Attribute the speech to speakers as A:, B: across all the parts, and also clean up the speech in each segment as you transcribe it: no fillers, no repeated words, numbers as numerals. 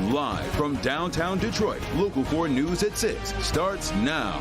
A: Live from downtown Detroit, Local 4 News at 6 starts now.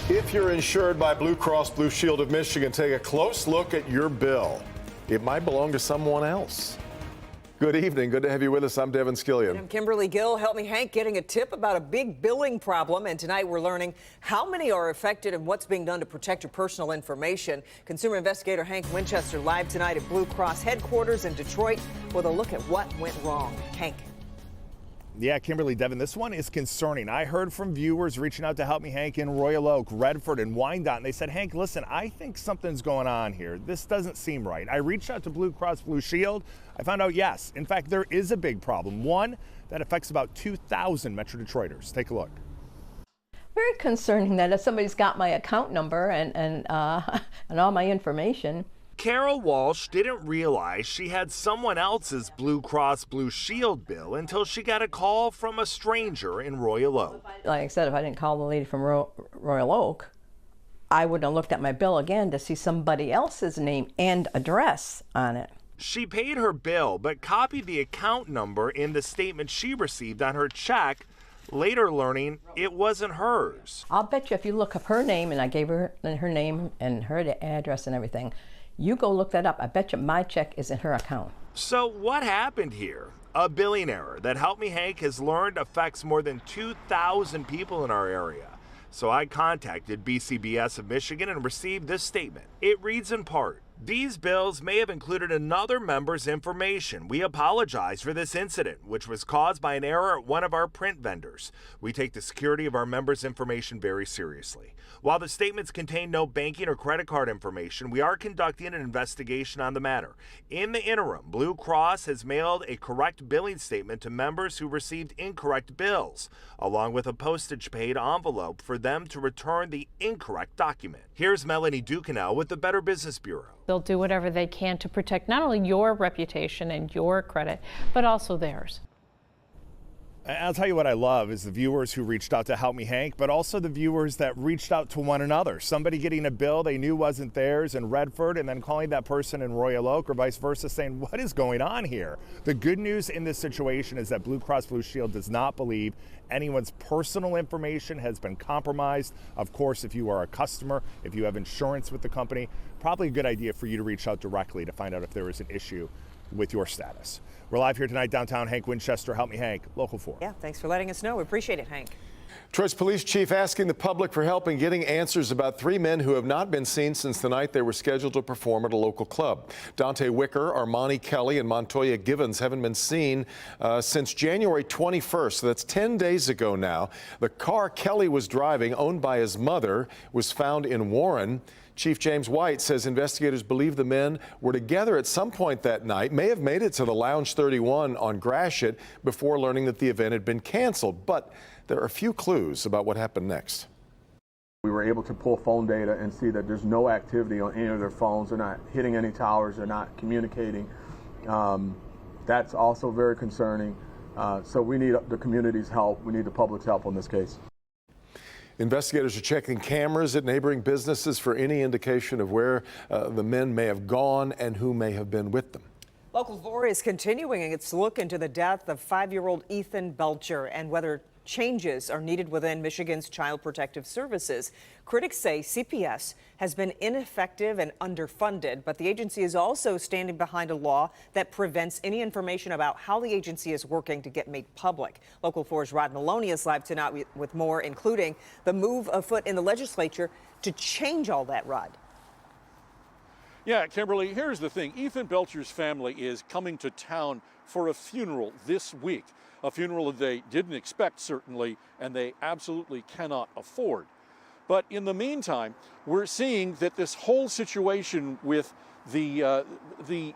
B: If you're insured by Blue Cross Blue Shield of Michigan, take a close look at your bill. It might belong to someone else. Good evening. Good to have you with us. I'm Devin Skillian.
C: And I'm Kimberly Gill. Help me, Hank, getting a tip about a big billing problem. And tonight we're learning how many are affected and what's being done to protect your personal information. Consumer investigator Hank Winchester live tonight at Blue Cross headquarters in Detroit with a look at what went wrong. Hank.
D: Yeah, Kimberly, Devin, this one is concerning. I heard from viewers reaching out to Help Me Hank in Royal Oak, Redford, and Wyandotte, and they said, Hank, listen, I think something's going on here. This doesn't seem right. I reached out to Blue Cross Blue Shield. I found out, yes, in fact, there is a big problem, one that affects about 2,000 Metro Detroiters. Take a look.
E: Very concerning that if somebody's got my account number and all my information.
D: Carol Walsh didn't realize she had someone else's Blue Cross Blue Shield bill until she got a call from a stranger in Royal Oak.
E: Like I said, if I didn't call the lady from Royal Oak, I wouldn't have looked at my bill again to see somebody else's name and address on it.
D: She paid her bill, but copied the account number in the statement she received on her check, later learning it wasn't hers.
E: I'll bet you if you look up her name, and I gave her her name and her address and everything, you go look that up. I bet you my check is in her account.
D: So what happened here? A billing error that Help Me Hank has learned affects more than 2,000 people in our area. So I contacted BCBS of Michigan and received this statement. It reads in part, these bills may have included another member's information. We apologize for this incident, which was caused by an error at one of our print vendors. We take the security of our members' information very seriously. While the statements contain no banking or credit card information, we are conducting an investigation on the matter. In the interim, Blue Cross has mailed a correct billing statement to members who received incorrect bills, along with a postage-paid envelope for them to return the incorrect document. Here's Melanie Ducanel with the Better Business Bureau.
F: They'll do whatever they can to protect not only your reputation and your credit, but also theirs.
D: I'll tell you what I love is the viewers who reached out to Help Me Hank, but also the viewers that reached out to one another. Somebody getting a bill they knew wasn't theirs in Redford and then calling that person in Royal Oak or vice versa saying, what is going on here? The good news in this situation is that Blue Cross Blue Shield does not believe anyone's personal information has been compromised. Of course, if you are a customer, if you have insurance with the company, probably a good idea for you to reach out directly to find out if there is an issue with your status. We're live here tonight downtown. Hank Winchester, Help Me Hank, Local 4.
C: Yeah, thanks for letting us know. We appreciate it, Hank.
B: Detroit's police chief asking the public for help in getting answers about 3 men who have not been seen since the night they were scheduled to perform at a local club. Dante Wicker, Armani Kelly, and Montoya Givens haven't been seen since January 21st. So that's 10 days ago now. The car Kelly was driving, owned by his mother, was found in Warren. Chief James White says investigators believe the men were together at some point that night, may have made it to the Lounge 31 on Gratiot before learning that the event had been canceled. But there are a few clues about what happened next.
G: We were able to pull phone data and see that there's no activity on any of their phones. They're not hitting any towers. They're not communicating. That's also very concerning. So we need the community's help. We need the public's help on this case.
B: Investigators are checking cameras at neighboring businesses for any indication of where the men may have gone and who may have been with them.
C: Local 4 is continuing its look into the death of 5-year-old Ethan Belcher and whether changes are needed within Michigan's Child Protective Services. Critics say CPS has been ineffective and underfunded, but the agency is also standing behind a law that prevents any information about how the agency is working to get made public. Local 4's Rod Maloney is live tonight with more, including the move afoot in the legislature to change all that, Rod.
H: Yeah, Kimberly, here's the thing. Ethan Belcher's family is coming to town for a funeral this week. A funeral that they didn't expect, certainly, and they absolutely cannot afford. But in the meantime, we're seeing that this whole situation with the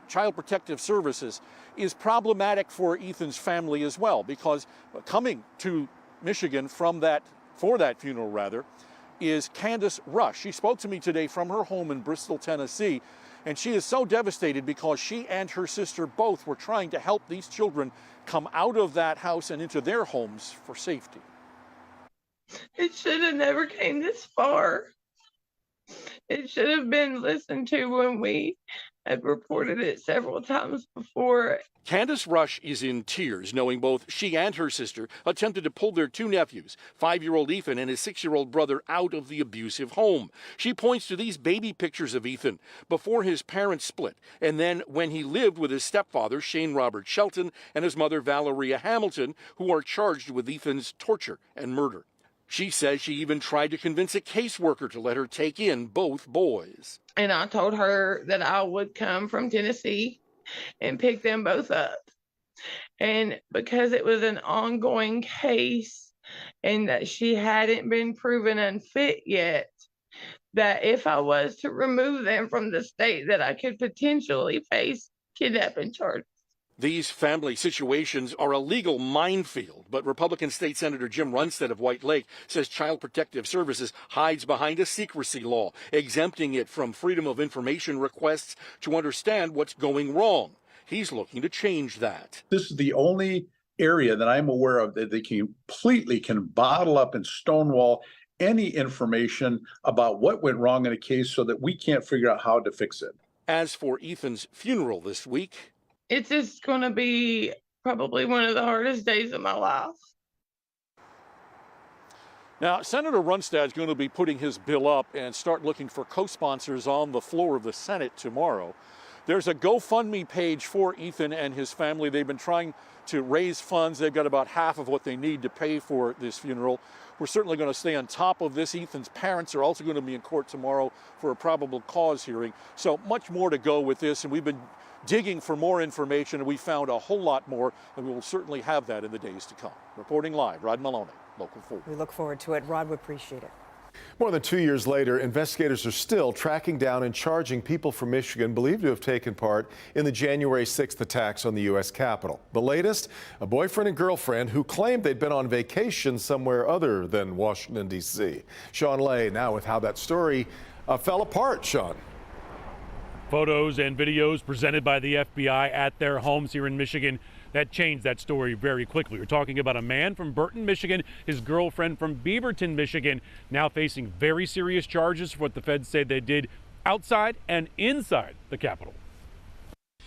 H: Child Protective Services is problematic for Ethan's family as well, because coming to Michigan for that funeral, is Candace Rush. She spoke to me today from her home in Bristol, Tennessee, and she is so devastated because she and her sister both were trying to help these children come out of that house and into their homes for safety.
I: It should have never came this far. It should have been listened to when we I've reported it several times before.
H: Candace Rush is in tears, knowing both she and her sister attempted to pull their two nephews, 5-year-old Ethan and his 6-year-old brother, out of the abusive home. She points to these baby pictures of Ethan before his parents split, and then when he lived with his stepfather, Shane Robert Shelton, and his mother, Valeria Hamilton, who are charged with Ethan's torture and murder. She says she even tried to convince a caseworker to let her take in both boys.
I: And I told her that I would come from Tennessee and pick them both up. And because it was an ongoing case and that she hadn't been proven unfit yet, that if I was to remove them from the state, that I could potentially face kidnapping charges.
H: These family situations are a legal minefield, but Republican State Senator Jim Runstead of White Lake says Child Protective Services hides behind a secrecy law, exempting it from freedom of information requests to understand what's going wrong. He's looking to change that.
J: This is the only area that I'm aware of that they completely can bottle up and stonewall any information about what went wrong in a case so that we can't figure out how to fix it.
H: As for Ethan's funeral this week,
I: it's just going to be probably one of the hardest days of my life.
H: now, Senator Runstead is going to be putting his bill up and start looking for co-sponsors on the floor of the Senate tomorrow. There's a GoFundMe page for Ethan and his family. They've been trying to raise funds. They've got about half of what they need to pay for this funeral. We're certainly going to stay on top of this. Ethan's parents are also going to be in court tomorrow for a probable cause hearing. So much more to go with this, and we've been digging for more information, and we found a whole lot more, and we will certainly have that in the days to come. Reporting live, Rod Maloney, Local 4.
C: We look forward to it. Rod, we appreciate it.
B: More than 2 years later, investigators are still tracking down and charging people from Michigan believed to have taken part in the January 6th attacks on the U.S. Capitol. The latest, a boyfriend and girlfriend who claimed they'd been on vacation somewhere other than Washington, D.C. Sean Lay now with how that story fell apart. Sean.
K: Photos and videos presented by the FBI at their homes here in Michigan that changed that story very quickly. We're talking about a man from Burton, Michigan, his girlfriend from Beaverton, Michigan, now facing very serious charges for what the feds say they did outside and inside the Capitol.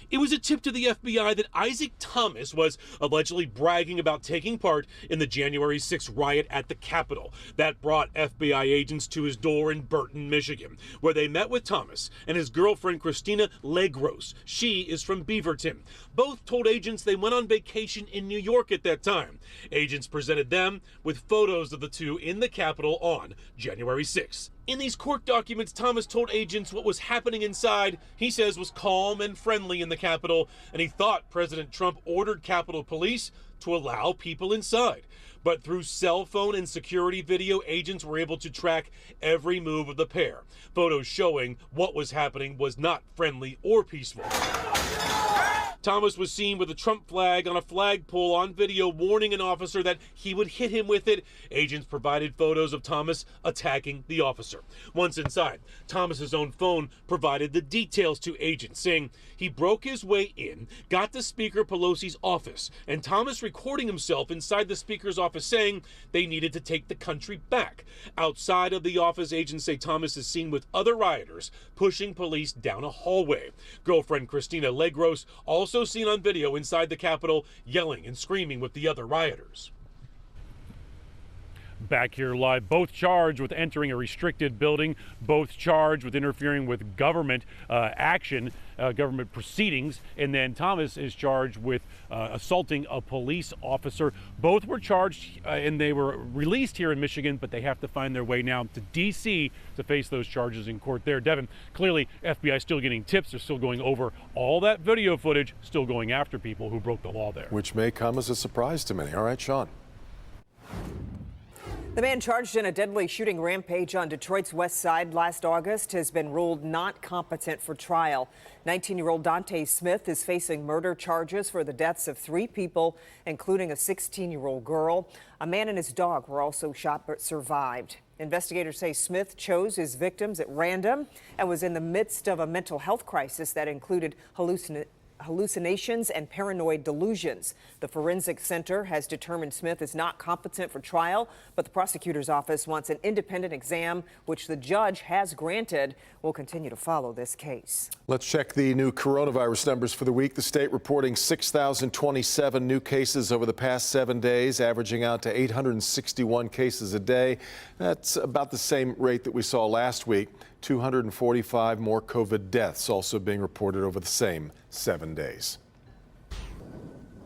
L: It was a tip to the FBI that Isaac Thomas was allegedly bragging about taking part in the January 6th riot at the Capitol. That brought FBI agents to his door in Burton, Michigan, where they met with Thomas and his girlfriend, Christina Legros. She is from Beaverton. Both told agents they went on vacation in New York at that time. Agents presented them with photos of the two in the Capitol on January 6th. In these court documents, Thomas told agents what was happening inside, he says, was calm and friendly in the Capitol, and he thought President Trump ordered Capitol Police to allow people inside. But through cell phone and security video, agents were able to track every move of the pair. Photos showing what was happening was not friendly or peaceful. Thomas was seen with a Trump flag on a flagpole on video, warning an officer that he would hit him with it. Agents provided photos of Thomas attacking the officer. Once inside, Thomas's own phone provided the details to agents, saying he broke his way in, got to Speaker Pelosi's office, and Thomas recording himself inside the Speaker's office saying they needed to take the country back. Outside of the office, agents say Thomas is seen with other rioters pushing police down a hallway. Girlfriend Christina Legros also seen on video inside the Capitol yelling and screaming with the other rioters.
K: Back here live, both charged with entering a restricted building, both charged with interfering with government action, government proceedings, and then Thomas is charged with assaulting a police officer. Both were charged and they were released here in Michigan, but they have to find their way now to D.C. to face those charges in court there. Devin, clearly FBI still getting tips. They're still going over all that video footage, still going after people who broke the law there.
B: Which may come as a surprise to many. All right, Sean.
C: The man charged in a deadly shooting rampage on Detroit's west side last August has been ruled not competent for trial. 19-year-old Dante Smith is facing murder charges for the deaths of 3 people, including a 16-year-old girl. A man and his dog were also shot but survived. Investigators say Smith chose his victims at random and was in the midst of a mental health crisis that included hallucinations and paranoid delusions. The Forensic Center has determined Smith is not competent for trial, but the prosecutor's office wants an independent exam, which the judge has granted. We'll continue to follow this case.
B: Let's check the new coronavirus numbers for the week. The state reporting 6,027 new cases over the past 7 days, averaging out to 861 cases a day. That's about the same rate that we saw last week. 245 more COVID deaths also being reported over the same 7 days.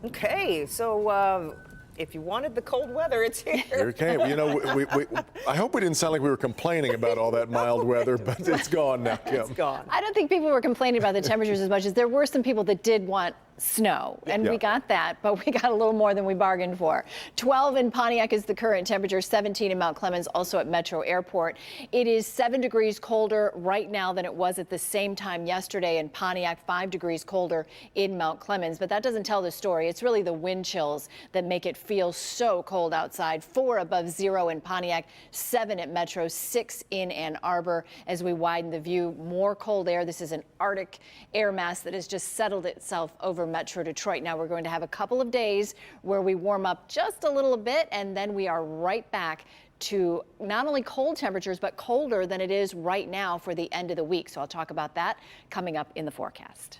C: Okay, so if you wanted the cold weather, it's here.
B: Here it came. You know, I hope we didn't sound like we were complaining about all that mild weather, but it's gone now, Kim.
C: It's gone.
M: I don't think people were complaining about the temperatures as much as there were some people that did want snow, and we got that, but we got a little more than we bargained for. 12 in Pontiac is the current temperature, 17 in Mount Clemens, also at Metro Airport. It is 7 degrees colder right now than it was at the same time yesterday in Pontiac, 5 degrees colder in Mount Clemens, but that doesn't tell the story. It's really the wind chills that make it feel so cold outside. 4 above 0 in Pontiac, 7 at Metro, 6 in Ann Arbor. As we widen the view, more cold air. This is an Arctic air mass that has just settled itself over Metro Detroit. Now we're going to have a couple of days where we warm up just a little bit, and then we are right back to not only cold temperatures, but colder than it is right now for the end of the week. So I'll talk about that coming up in the forecast.